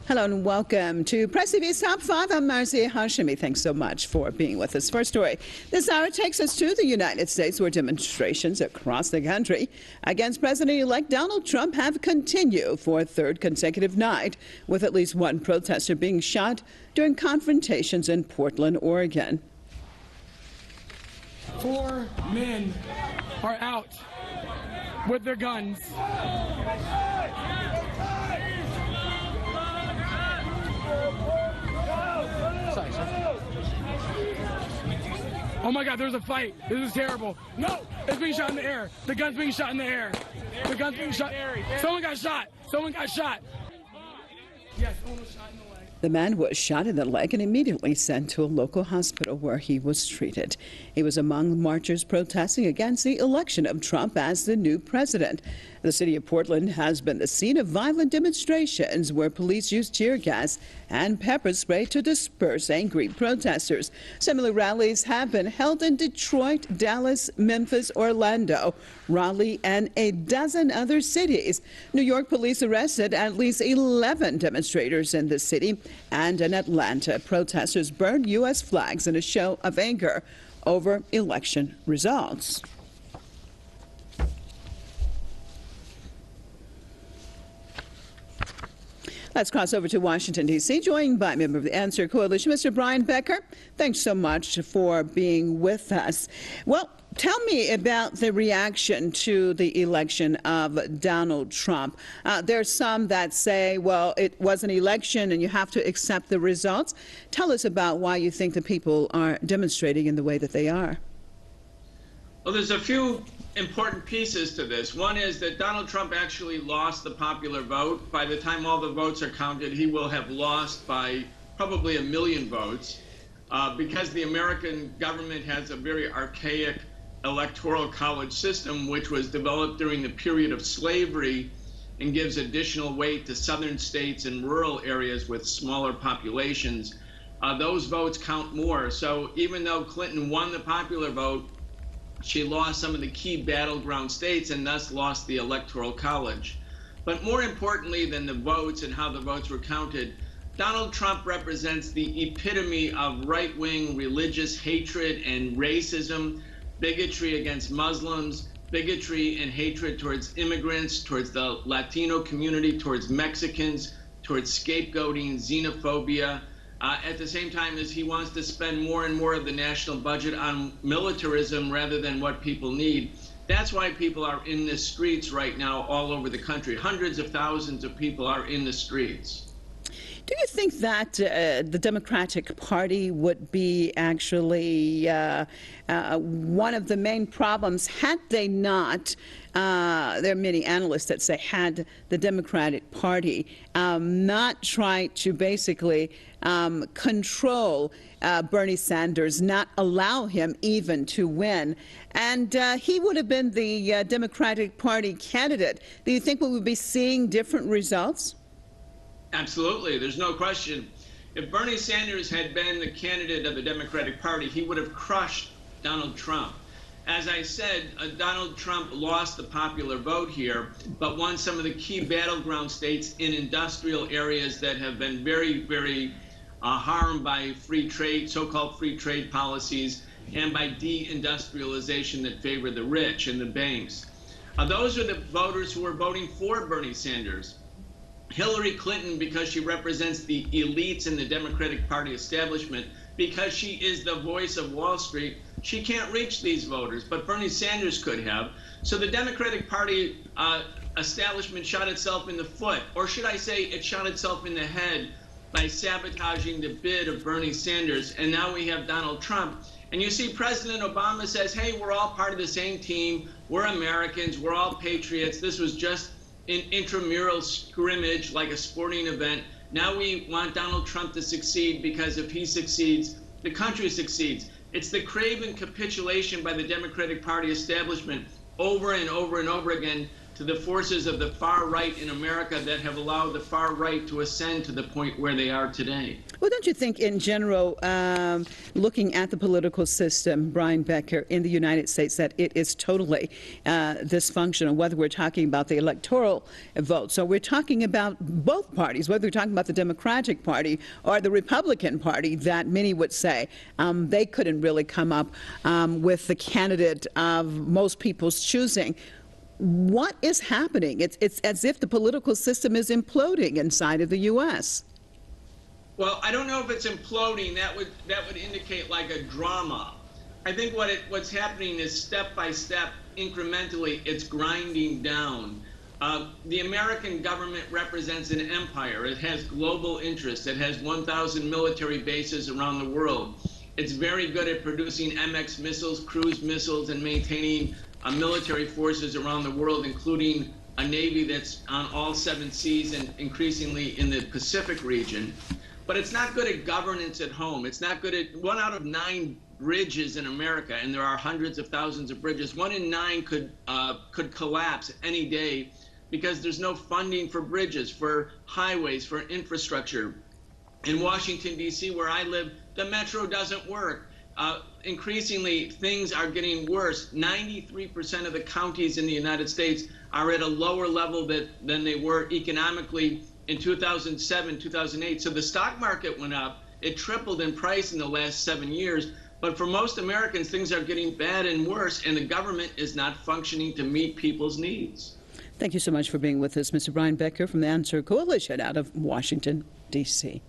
Hello and welcome to Press TV's Top 5. I'm Marcia Hashemi. Thanks so much for being with us. First story this hour takes us to the United States, where demonstrations across the country against President-elect Donald Trump have continued for a third consecutive night, with at least one protester being shot during confrontations in Portland, Oregon. 4 men are out with their guns. Oh my God, there's a fight. This is terrible. No, it's being shot in the air. The gun's being shot in the air. The gun's being shot. Someone got shot. Someone got shot. Yes, someone was shot in the leg. The man was shot in the leg and immediately sent to a local hospital where he was treated. He was among marchers protesting against the election of Trump as the new president. The city of Portland has been the scene of violent demonstrations where police used tear gas and pepper spray to disperse angry protesters. Similar rallies have been held in Detroit, Dallas, Memphis, Orlando, Raleigh, and a dozen other cities. New York police arrested at least 11 demonstrators in the city, and in Atlanta, protesters burned U.S. flags in a show of anger over election results. Let's cross over to Washington, D.C., joined by a member of the Answer Coalition, Mr. Brian Becker. Thanks so much for being with us. Well, tell me about the reaction to the election of Donald Trump. There's some that say, well, it was an election and you have to accept the results. Tell us about why you think the people are demonstrating in the way that they are. Well, there's a few important pieces to this. One is that Donald Trump actually lost the popular vote. By the time all the votes are counted, he will have lost by probably 1 million votes because the American government has a very archaic electoral college system, which was developed during the period of slavery and gives additional weight to southern states and rural areas with smaller populations. Those votes count more. So even though Clinton won the popular vote, she lost some of the key battleground states and thus lost the Electoral College. But more importantly than the votes and how the votes were counted, Donald Trump represents the epitome of right-wing religious hatred and racism, bigotry against Muslims, bigotry and hatred towards immigrants, towards the Latino community, towards Mexicans, towards scapegoating, xenophobia, at the same time as he wants to spend more and more of the national budget on militarism rather than what people need. That's why people are in the streets right now all over the country. Hundreds of thousands of people are in the streets. Do you think that the Democratic Party would be actually one of the main problems had they not, there are many analysts that say, had the Democratic Party not tried to basically control Bernie Sanders, not allow him even to win, and he would have been the Democratic Party candidate? Do you think we would be seeing different results? Absolutely. There's no question. If Bernie Sanders had been the candidate of the Democratic Party, he would have crushed Donald Trump. As I said, Donald Trump lost the popular vote here, but won some of the key battleground states in industrial areas that have been very, very harmed by free trade, so-called free trade policies, and by deindustrialization that favor the rich and the banks. Those are the voters who are voting for Bernie Sanders. Hillary Clinton, because she represents the elites in the Democratic Party establishment, because she is the voice of Wall Street, she can't reach these voters, but Bernie Sanders could have. So the Democratic Party establishment shot itself in the foot, or should I say it shot itself in the head by sabotaging the bid of Bernie Sanders. And now we have Donald Trump. And you see President Obama says, hey, we're all part of the same team. We're Americans. We're all patriots. This was just an intramural scrimmage, like a sporting event. Now we want Donald Trump to succeed, because if he succeeds, the country succeeds. It's the craven capitulation by the Democratic Party establishment over and over and over again to the forces of the far right in America that have allowed the far right to ascend to the point where they are today. Well, don't you think, in general, looking at the political system, Brian Becker, in the United States, that it is totally dysfunctional, whether we're talking about the electoral vote? So we're talking about both parties, whether we're talking about the Democratic Party or the Republican Party, that many would say they couldn't really come up with the candidate of most people's choosing. What is happening? It's as if the political system is imploding inside of the U.S. Well, I don't know if it's imploding. That would indicate like a drama. I think what's happening is step by step, incrementally, it's grinding down. The American government represents an empire. It has global interests. It has 1,000 military bases around the world. It's very good at producing MX missiles, cruise missiles, and maintaining military forces around the world, including a Navy that's on all 7 seas and increasingly in the Pacific region. But it's not good at governance at home. It's not good at 1 out of 9 bridges in America, and there are hundreds of thousands of bridges. 1 in 9 could collapse any day because there's no funding for bridges, for highways, for infrastructure. In Washington, D.C., where I live, the metro doesn't work. Increasingly, things are getting worse. 93% of the counties in the United States are at a lower level than they were economically in 2007, 2008. So the stock market went up. It tripled in price in the last 7 years. But for most Americans, things are getting bad and worse, and the government is not functioning to meet people's needs. Thank you so much for being with us, Mr. Brian Becker from the Answer Coalition out of Washington, D.C.